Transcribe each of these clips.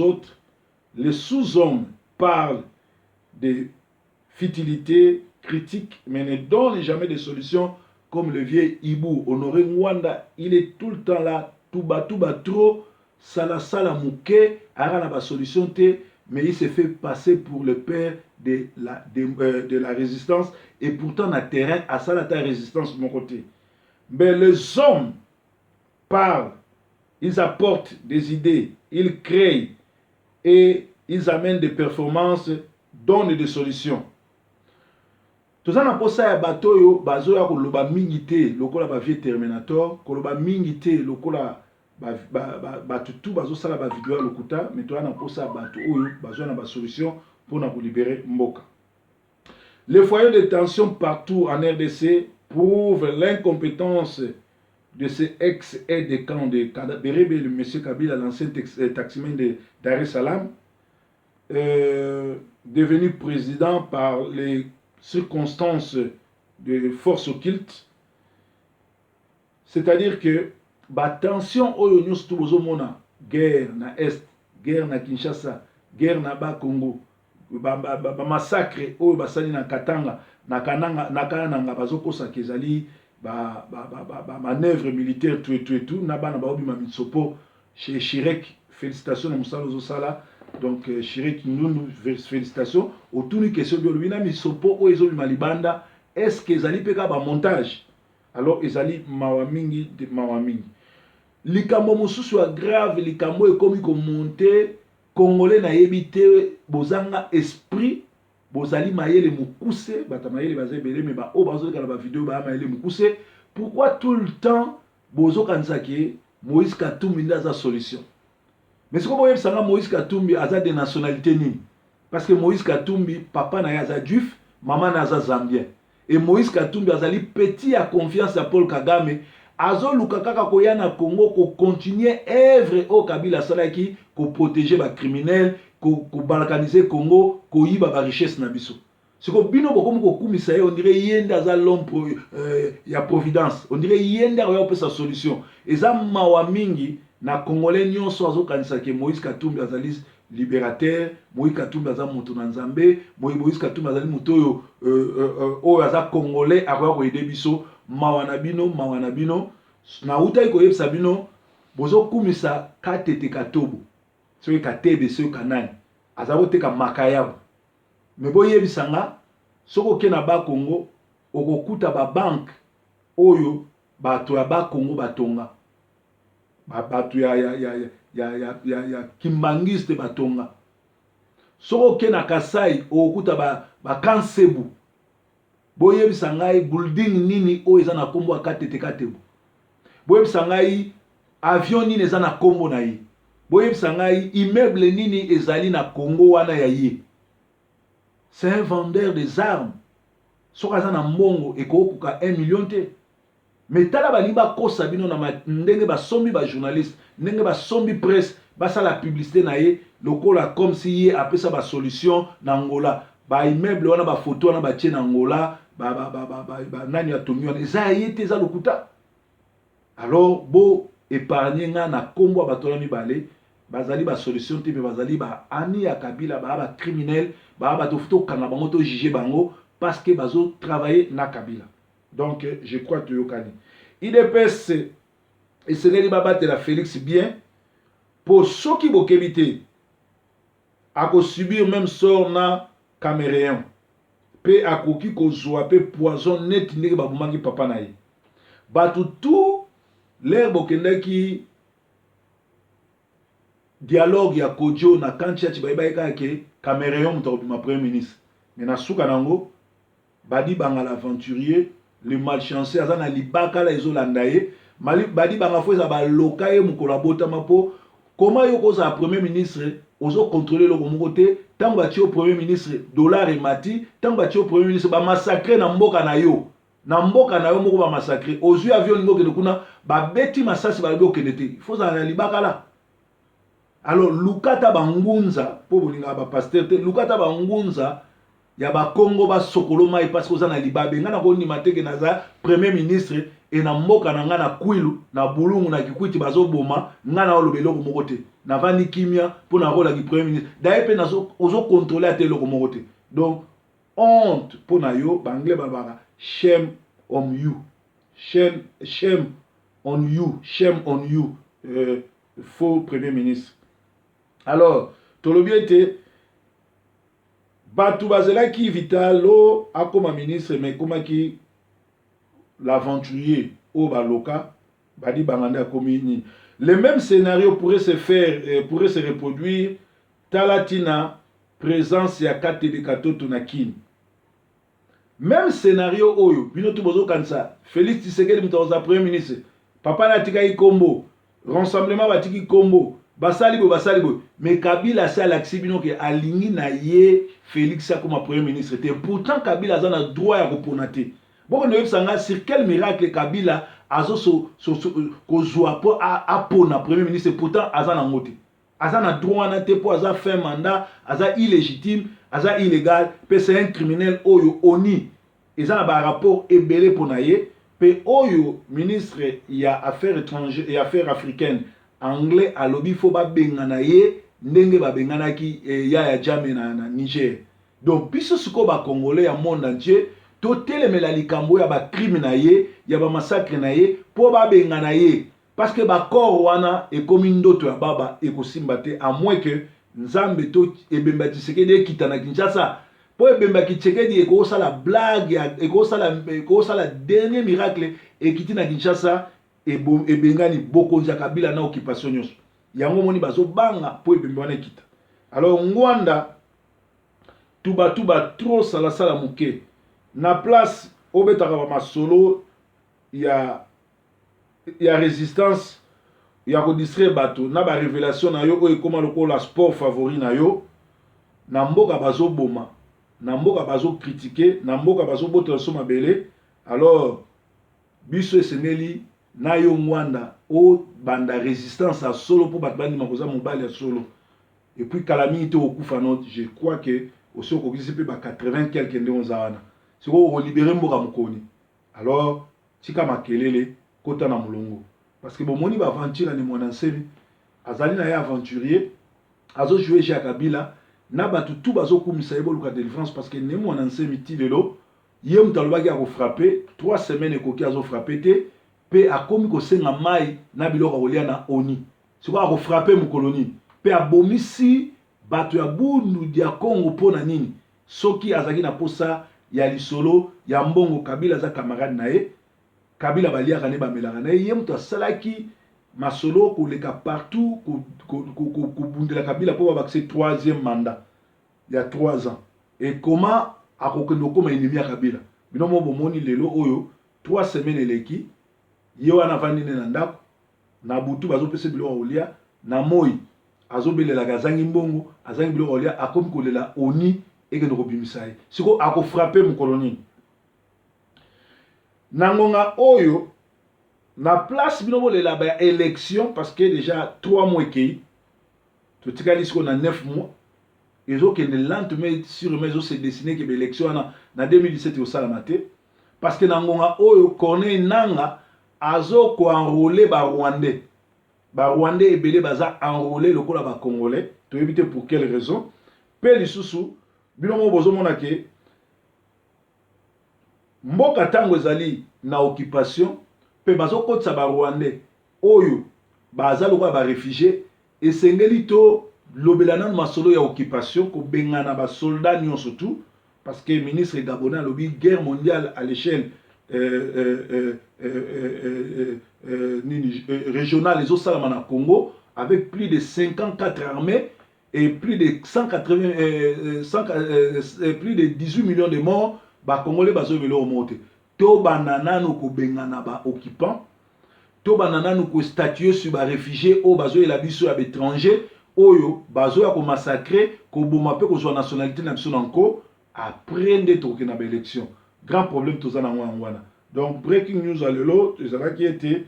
autres, les sous-hommes parlent de futilité, critique, mais ne donnent jamais de solutions comme le vieil Ibu. Honoré Mwanda, il est tout le temps là, tout bas trop, sala mouké, ara na solution te, mais il se fait passer pour le père de la résistance, et pourtant na terrain, à ça la résistance de mon côté. Mais les hommes parlent, ils apportent des idées, ils créent, et ils amènent des performances, donnent des solutions. Toza na posa ya bato yo bazo ya koloba mingi te lokola ba vieux Terminator, koloba mingi te lokola bato tout bazo sala ba vidéo lokuta, mais toza na posa ya bato oyo bazo na ba solution pour na libérer mboka. Les foyers de tension partout en RDC prouvent l'incompétence de ces ex-aides de camp de Berebe, le monsieur Kabila, l'ancien taximan de Dar es Salaam, devenu président par les circonstances de force occulte. C'est-à-dire que la tension oyo nyonso to bozomona, guerre na Est, guerre na Kinshasa, guerre na Congo, massacre oyo basali na Katanga, na Kananga bazokosa kezali manœuvre militaire tout na bana baobima mitsopo chez Chirek. Félicitations à Moussa Lozosala. Donc Chirek nous félicitations. Autour de question de l'obina mitsopo o ezo malibanda, est-ce que ezali peka ba montage? Alors ezali mawamingi de mawamingi. Likambo mosusu ya grave, likambo ekomi ko monter congolais na yebite bozanga esprit. Bozali mayele mukuse, bata mayele bazé belé, mais ba o bazo kala ba vidéo ba mayele mukuse. Pourquoi tout le temps bozo kansaki Moïse Katumbi ndaza solution? Mais c'est comme ça Moïse Katumbi aza de nationalité nini? Parce que Moïse Katumbi papa na yaza juif, maman na yaza zambien. Et Moïse Katumbi azali petit à confiance à Paul Kagame. Azo lukakaka koya na Congo ko continuer œuvre au Kabila salaki ko protéger ba criminels, ko balkaniser Congo, ko yiba ba richesse na biso. C'est que bino bokomo ko kumisa on dirait yenda za l'homme ya providence. On dirait yenda oya pe sa solution. Eza mawa mingi na Congolais nyonso azo kanisa ke Moïse Katumbi azali libérateur, Moïse Katumbi azali moto na Nzambe, Moïse Katumbi azali moto oyo aza Congolais akoya ko aider biso. Mawana bino na utai ko yebisa bino bozo kumisa katete katobo soki katebe soki kanani azabo teka makayabo me bo yebisa nga soko ke na ba Congo okokuta ba bank oyo bato ya ba Congo batonga bato ya kimbangiste batonga soko ke na Kasai okokuta ba Kansebu. Boyebisa ngai building nini o eza na kombo akatete katebo. Boyebisa ngai avion nini eza na kombo na ye. Boyebisa ngai immeuble nini ezali na Congo wana ya ye. C'est un vendeur des armes. Soka za na mbongo ekokuka 1 million te. Mais tala baliba kosa bino na ndenge ba sombi ba journaliste, ndenge ba sombi presse, ba sa la publicité na ye, lokola comme si ye apesa ba solution na Angola. Ba immeuble wana ba photo wana ba tie na Angola. Nani atongi wana eza yete eza lokuta. Alors bo épargner nga na kombo batola mibale bazali ba solution te, bazali ba ani ya Kabila ba criminel ba to futo kana bango to juger bango parce que bazo travailler na Kabila. Donc je crois que yokani IDPS et Seneli baba te la Félix bien pour ceux qui bokebité a ko subir même sort na Cameroun. Pe akoki kozwa pe poison net ndenge babumaki papa na ye. Batu tout l'air bokendaki dialogue ya Kodjo na kanchi ya chibayibayika ke Cameroun mutobima premier ministre. Mais na suka nango badi banga l'aventurier, le malchanceux azana libaka la ezolanda ye, badi banga foza ba lokaye mukola botama po comment yo koza premier ministre ozo contrôler le côté tant bati au premier ministre dollar et mati tant bati au premier ministre ba massacrer na mboka na yo moko ba massacrer ozu avion ngo ke kuna ba beti masasi ba lobo kenete il faut za libaka la. Alors lukata bangunza po bolinga ba pasteur te lukata bangunza ya ba Congo ba sokolo mai parce que za na libabe ngana ko ni mateke na za premier ministre et na mboka na nga na kwilu na bulungu na kikwiti bazoboma nga na oloba eloko moko te navandi kimia mpo na rôle ya premier ministre d'ailleurs mpe ozocontrôle ate eloko moko te. Donc honte mpo na yo baanglais babaka shame on you, shame on you, shame on you, faux premier ministre. Alors tolobi ete bato bazelaki Vitalo akoma ministre mais komaki l'aventurier au baloka badi banganda akomi. Le même scénario pourrait se faire, pourrait se reproduire talatina présence ya KTB Katoto na Kin. Même scénario oyo bino to bozo kansa Félix Tshisekedi mutaoza premier ministre papa na tika ikombo rassemblement batiki kombo basali bo mais Kabila sa laxi bino ke alingi na ye Félix sa comme premier ministre te pourtant Kabila a droit ya koponate. Bon ne sanga sur quel miracle Kabila azo kozwa po apona premier ministre pourtant azana ngote azana droit na te po aza fin mandat aza illégitime aza illégal pe c'est un criminel oyo oni ezana ba rapport ebele pona ye pe oyo ministre ya affaires étrangères et affaires africaines anglais alobi fo ba bengana ye ndenge ba benganaki ya Jammeh na Niger. Donc biso siko ba congolais ya monde entier to telemela likambo ya ba crime na ye ya ba massacre na ye po ba bengana ye parce que ba corps wana ekomi ndoto ya baba ekosimba te à moins que nzambe to ebemba Tshisekedi ekita na Kinshasa po ebemba Tshisekedi ekosala blague ekosala dernier miracle ekiti na Kinshasa ebengani Bokonza Kabila na occupation nyonso yango moni bazobanga po ebemba wana ekita. Alors Ngwanda tuba trop sala muke na place obetaka ba masolo ya résistance ya ko distraire bato na ba révélation na yo oyo koma lokola sport favori na yo na mboka bazoboma na mboka bazo critiquer na mboka bazo botela so mabele. Alors biso esengeli na yo Ngwanda o banda résistance à solo pour bato bandi makoza mobali ya solo et puis calamité au kufano. Je crois que aussi au kokisi pe ba 80 quelques ndé onzawana siko ko libérer mboka mukoni. Alors tika makelele kota na mulongo parce que bomoni ba aventure ni mwana nsemi azali na ya aventurier azo jouer chez Kabila na batu tout bazo kumisa yebo luka délivrance parce que ne mwana nsemi ti lelo ye mutalobaki a ko frapper 3 semaines ekoki azo frapper te pe akomi ko senga mai na biloko kolia na oni siko a ko frapper mu koloni pe abomisi bato ya bundu dia Congo pona nini soki azaki na posa ya lisolo ya mbongo Kabila za camarade na ye Kabila baliaka ne bamelaka na ye muto asalaki masolo koleka partout kubundela Kabila po babakise 3e mandat il y a 3 ans et comment akokendo koma ennemi ya Kabila bino mo bomoni lelo oyo 3 semaines eleki ye wana vandi na ndako na butu bazopesa biloko olia na moi azobelela kazangi mbongo azangi biloko olia akomi kolela oni ekendo kobimisa ye siko akofrape mukoloni nangonga oyo na place bino bolela ba élection parce que déjà 3 mois ekei totikali siko na 9 mois ezokende lentement sûrement ezo se dessiner que l'élection na 2017 osalama te parce que nangonga oyo Corneille Nanga azo ko enrôler ba Rwandais ebele baza enrôler lokola ba Congolais to éviter pour quelle raison pe lisusu bino mo bozomona ke mboka tango ezali na occupation pe bazokotisa ba Rwandais oyo baza lokola ba réfugiés esengeli to lobela nanu masolo ya occupation ko bengana ba soldats nyonso tout parce que ministre gabonais lobi guerre mondiale à l'échelle régionale les osalama na Congo avec plus de 54 armées et plus de 18 millions de morts. Ba Congolais bazo velo monte to banana no ko bengana ba occupant to banana no ko statuer sur ba réfugiés o bazo ela biso ya étranger oyo bazo ya ko massacrer ko boma pe ko zo nationalité na biso nanko après ndetoke na ba élection grand problème toza na ngwana. Donc breaking news à lelo ezala qui était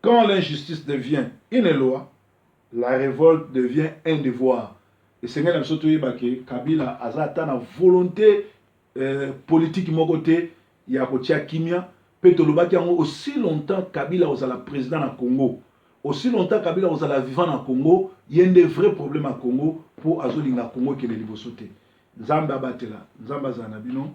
quand l'injustice devient une loi la révolte devient un devoir et c'est ngana biso to yebake Kabila azata na volonté politique mokote ya kotia kimia Petolobaki yango aussi longtemps Kabila ozala président na Congo. Aussi longtemps Kabila ozala vivant na Congo, il y a des vrais problèmes à Congo pour azolinga Congo qui est libosoté. Nzamba batela, nzamba zanabino,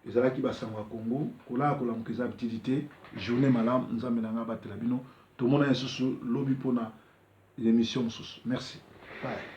ezalaki basangwa Congo, kola kola mkiza activité, journée malam, nzamba nanga batela bino, tout le monde a un sous lobby pour l'émission sous. Merci. Bye.